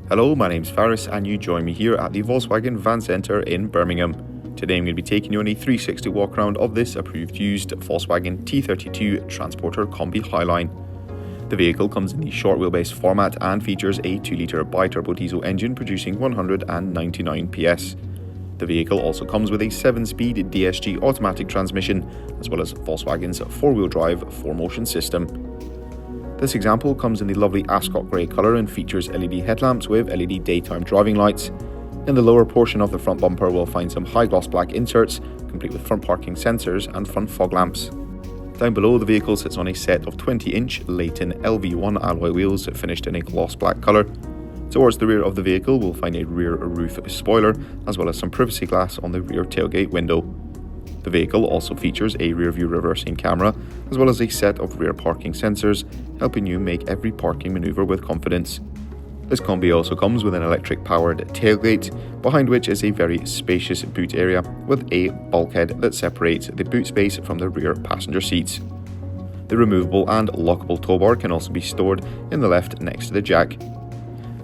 Hello, my name's Faris and you join me here at the Volkswagen Van Centre in Birmingham. Today I'm going to be taking you on a 360 walk around of this approved used Volkswagen T32 Transporter Kombi Highline. The vehicle comes in the short wheelbase format and features a 2-litre bi-turbo diesel engine producing 199 PS. The vehicle also comes with a 7-speed DSG automatic transmission as well as Volkswagen's 4-wheel drive 4Motion system. This example comes in the lovely Ascot Grey colour and features LED headlamps with LED daytime driving lights. In the lower portion of the front bumper we'll find some high gloss black inserts, complete with front parking sensors and front fog lamps. Down below the vehicle sits on a set of 20-inch Leighton LV1 alloy wheels finished in a gloss black colour. Towards the rear of the vehicle we'll find a rear roof spoiler as well as some privacy glass on the rear tailgate window. The vehicle also features a rear view reversing camera as well as a set of rear parking sensors, helping you make every parking manoeuvre with confidence. This Kombi also comes with an electric powered tailgate, behind which is a very spacious boot area with a bulkhead that separates the boot space from the rear passenger seats. The removable and lockable tow bar can also be stored in the left next to the jack.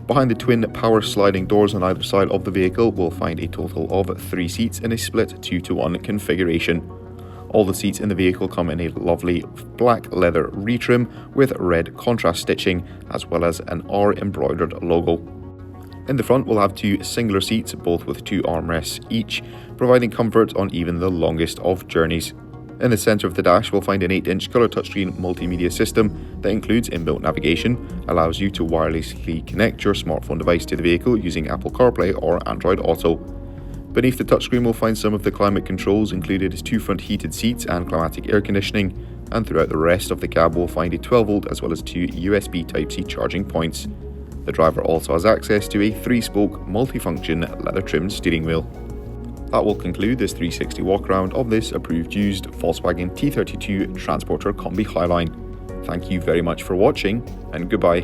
Behind the twin power sliding doors on either side of the vehicle we'll find a total of 3 seats in a split 2-to-1 configuration. All the seats in the vehicle come in a lovely black leather retrim with red contrast stitching as well as an R embroidered logo. In the front we'll have 2 singular seats, both with 2 armrests each, providing comfort on even the longest of journeys. In the centre of the dash we'll find an 8-inch colour touchscreen multimedia system that includes inbuilt navigation, allows you to wirelessly connect your smartphone device to the vehicle using Apple CarPlay or Android Auto. Beneath the touchscreen we'll find some of the climate controls, included 2 front heated seats and climatic air conditioning, and throughout the rest of the cab we'll find a 12V as well as 2 USB Type-C charging points. The driver also has access to a 3-spoke multifunction leather trimmed steering wheel. That will conclude this 360 walk around of this approved used Volkswagen T32 Transporter Kombi Highline. Thank you very much for watching and goodbye.